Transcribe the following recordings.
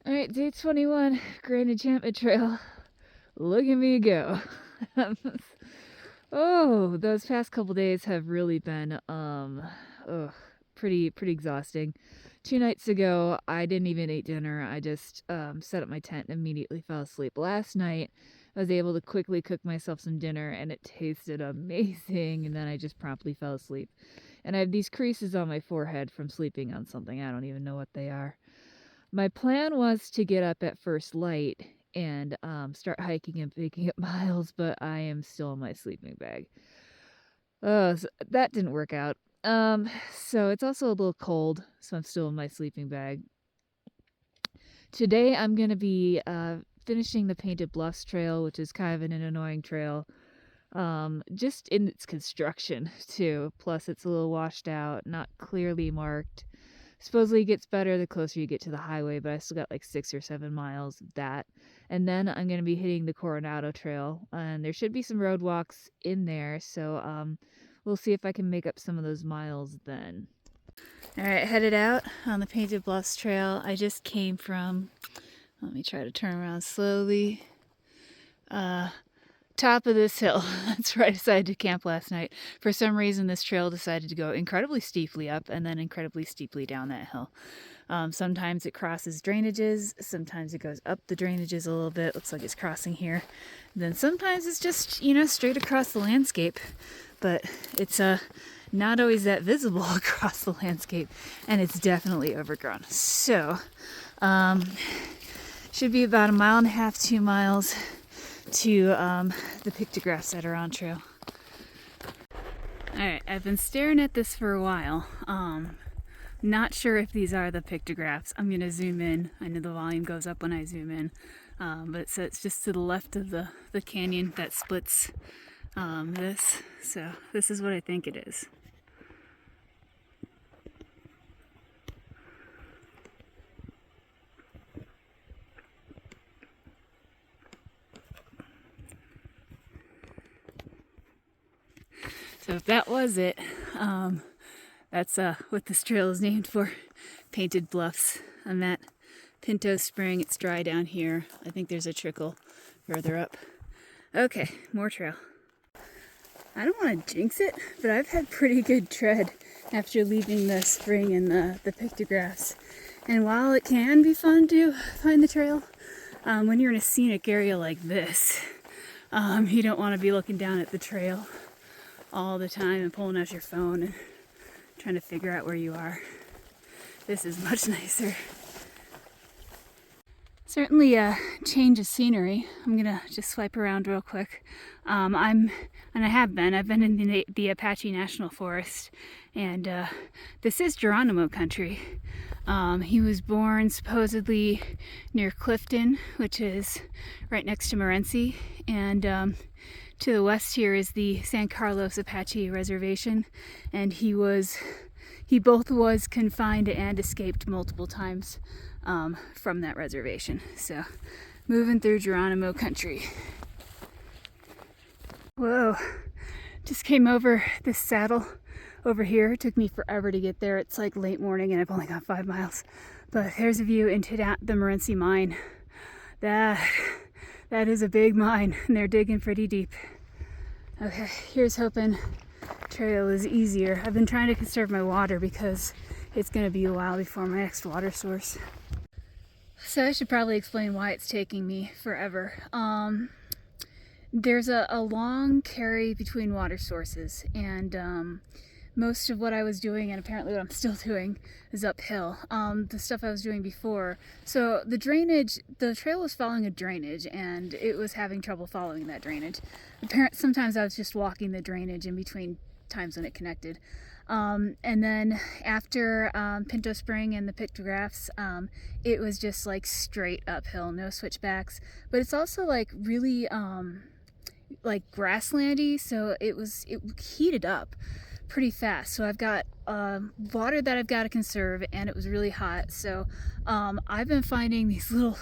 Alright, day 21, Grand Enchantment Trail. Look at me go. Oh, those past couple days have really been, pretty exhausting. 2 nights ago, I didn't even eat dinner. I just, set up my tent and immediately fell asleep. Last night, I was able to quickly cook myself some dinner, and it tasted amazing, and then I just promptly fell asleep. And I have these creases on my forehead from sleeping on something. I don't even know what they are. My plan was to get up at first light and start hiking and picking up miles, but I am still in my sleeping bag. So that didn't work out. So it's also a little cold, so I'm still in my sleeping bag. Today I'm going to be finishing the Painted Bluffs Trail, which is kind of an annoying trail. Just in its construction, too. Plus, it's a little washed out, not clearly marked. Supposedly it gets better the closer you get to the highway, but I still got like 6 or 7 miles of that. And then I'm going to be hitting the Coronado Trail, and there should be some roadwalks in there, so we'll see if I can make up some of those miles then. Alright, headed out on the Painted Bluffs Trail. I just came from, let me try to turn around slowly, top of this hill. That's where I decided to camp last night. For some reason, this trail decided to go incredibly steeply up and then incredibly steeply down that hill. Sometimes it crosses drainages, sometimes it goes up the drainages a little bit. Looks like it's crossing here. And then sometimes it's just, straight across the landscape, but it's not always that visible across the landscape, and it's definitely overgrown. So, should be about 1.5 miles, 2 miles to the pictographs that are on trail. Alright, I've been staring at this for a while. Not sure if these are the pictographs. I'm going to zoom in. I know the volume goes up when I zoom in. But it's just to the left of the canyon that splits this. So this is what I think it is. So if that was it, that's what this trail is named for, Painted Bluffs. I'm at Pinto Spring. It's dry down here. I think there's a trickle further up. Okay, more trail. I don't want to jinx it, but I've had pretty good tread after leaving the spring and the pictographs. And while it can be fun to find the trail, when you're in a scenic area like this, you don't want to be looking down at the trail all the time and pulling out your phone and trying to figure out where you are. This is much nicer. Certainly a change of scenery. I'm gonna just swipe around real quick. I've been in the Apache National Forest, and this is Geronimo country. He was born supposedly near Clifton, which is right next to Morenci, and to the west here is the San Carlos Apache Reservation, and he both was confined and escaped multiple times from that reservation. So, moving through Geronimo country. Whoa, just came over this saddle over here. It took me forever to get there. It's like late morning and I've only got 5 miles. But there's a view into the Morenci mine. That is a big mine, and they're digging pretty deep. Okay, here's hoping trail is easier. I've been trying to conserve my water because it's going to be a while before my next water source. So I should probably explain why it's taking me forever. There's a long carry between water sources, and most of what I was doing, and apparently what I'm still doing, is uphill. The stuff I was doing before. So the trail was following a drainage, and it was having trouble following that drainage. Sometimes I was just walking the drainage in between times when it connected. And then after Pinto Spring and the pictographs, it was just like straight uphill, no switchbacks. But it's also like really like grasslandy, so it heated up pretty fast. So I've got water that I've got to conserve, and it was really hot. So I've been finding these little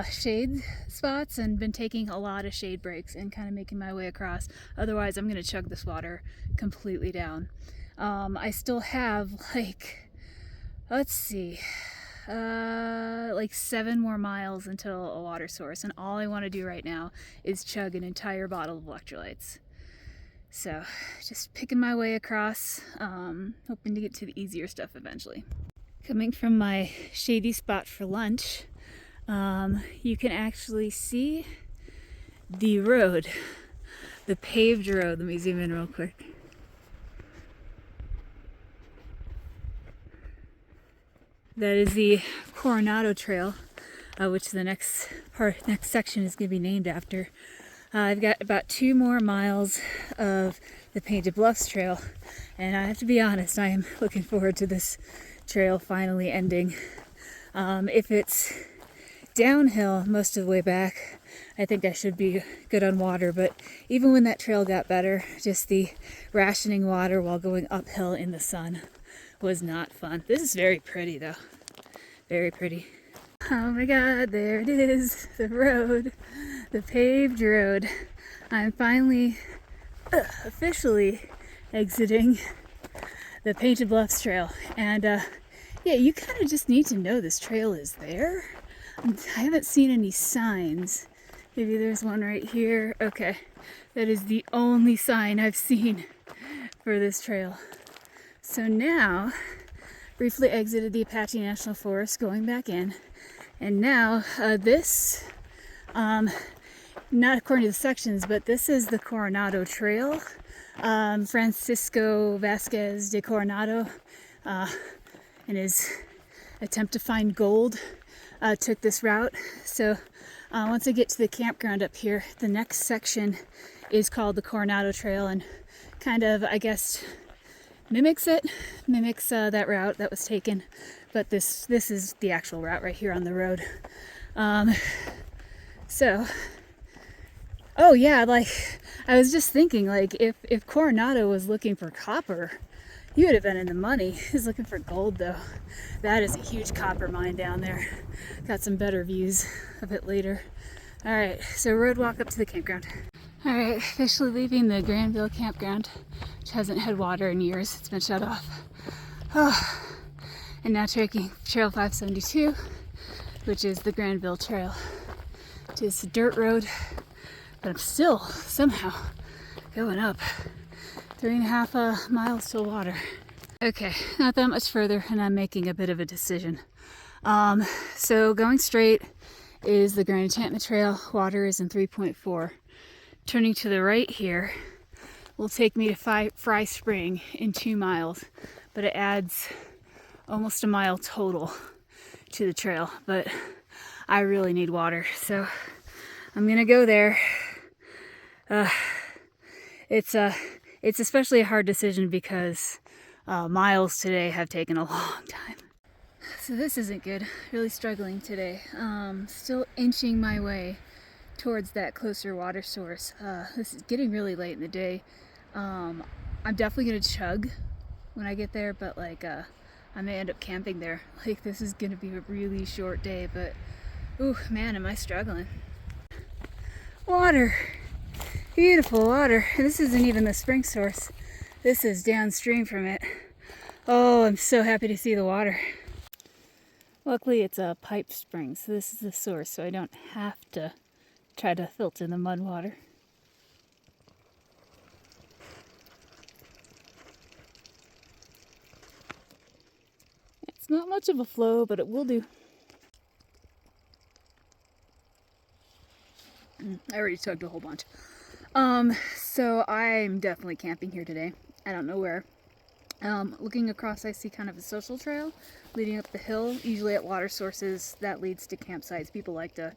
shade spots and been taking a lot of shade breaks and kind of making my way across. Otherwise, I'm going to chug this water completely down. I still have, like, let's see, like 7 more miles until a water source, and all I want to do right now is chug an entire bottle of electrolytes. So just picking my way across, hoping to get to the easier stuff eventually. Coming from my shady spot for lunch, you can actually see the road, the paved road. Let me zoom in real quick. That is the Coronado Trail, which the next section is going to be named after. I've got about 2 more miles of the Painted Bluffs Trail, and I have to be honest, I am looking forward to this trail finally ending. If it's downhill most of the way back, I think I should be good on water, but even when that trail got better, just the rationing water while going uphill in the sun was not fun. This is very pretty though. Very pretty. Oh my god, there it is, the road, the paved road. I'm finally officially exiting the Painted Bluffs Trail. And yeah, you kind of just need to know this trail is there. I haven't seen any signs. Maybe there's one right here. Okay, that is the only sign I've seen for this trail. So now, briefly exited the Apache National Forest, going back in. And now this, not according to the sections, but this is the Coronado Trail. Francisco Vasquez de Coronado, in his attempt to find gold, took this route. So once I get to the campground up here, the next section is called the Coronado Trail, and kind of, I guess, mimics that route that was taken, but this is the actual route right here on the road. So oh yeah, like I was just thinking, like if Coronado was looking for copper, he would have been in the money. He's looking for gold though. That is a huge copper mine down there. Got some better views of it later. All right, so road walk up to the campground. All right, officially leaving the Granville campground, which hasn't had water in years. It's been shut off. Oh, and now taking Trail 572, which is the Granville Trail. It is a dirt road, but I'm still somehow going up 3.5 miles to water. Okay, not that much further, and I'm making a bit of a decision. So going straight is the Grand Enchantment Trail. Water is in 3.4. Turning to the right here will take me to Fry Spring in 2 miles, but it adds almost a mile total to the trail. But I really need water, so I'm gonna go there. It's especially a hard decision because miles today have taken a long time. So this isn't good. Really struggling today. Still inching my way towards that closer water source. This is getting really late in the day. I'm definitely gonna chug when I get there, but like I may end up camping there. Like this is gonna be a really short day, but ooh man, am I struggling. Water, beautiful water. This isn't even the spring source. This is downstream from it. Oh, I'm so happy to see the water. Luckily it's a pipe spring, so this is the source, so I don't have to try to filter the mud water. It's not much of a flow, but it will do. I already chugged a whole bunch. So I'm definitely camping here today. I don't know where. Looking across, I see kind of a social trail leading up the hill, usually at water sources. That leads to campsites. People like to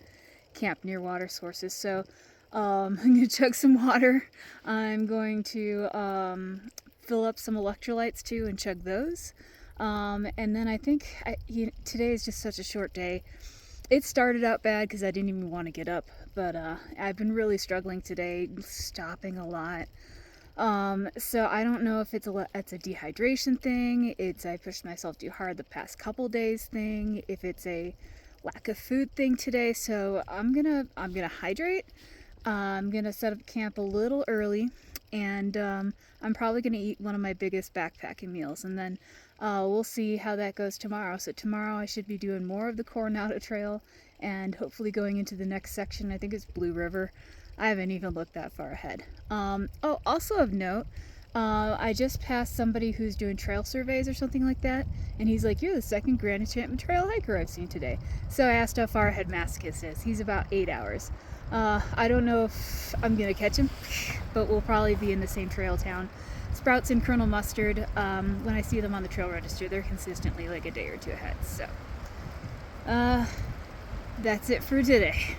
camp near water sources. So I'm going to chug some water. I'm going to fill up some electrolytes too and chug those. And then I think today is just such a short day. It started out bad because I didn't even want to get up, but I've been really struggling today, stopping a lot. So I don't know if it's a dehydration thing, I pushed myself too hard the past couple days thing, if it's a lack of food thing today. So I'm gonna hydrate. I'm gonna set up camp a little early, and I'm probably going to eat one of my biggest backpacking meals, and then we'll see how that goes tomorrow. So tomorrow I should be doing more of the Coronado Trail and hopefully going into the next section. I think it's Blue River. I haven't even looked that far ahead. Oh, also of note, I just passed somebody who's doing trail surveys or something like that, and he's like, "You're the second Grand Enchantment Trail hiker I've seen today." So I asked how far ahead Masochist is. He's about 8 hours. I don't know if I'm gonna catch him, but we'll probably be in the same trail town. Sprouts and Colonel Mustard, when I see them on the trail register, they're consistently like a day or two ahead. So that's it for today.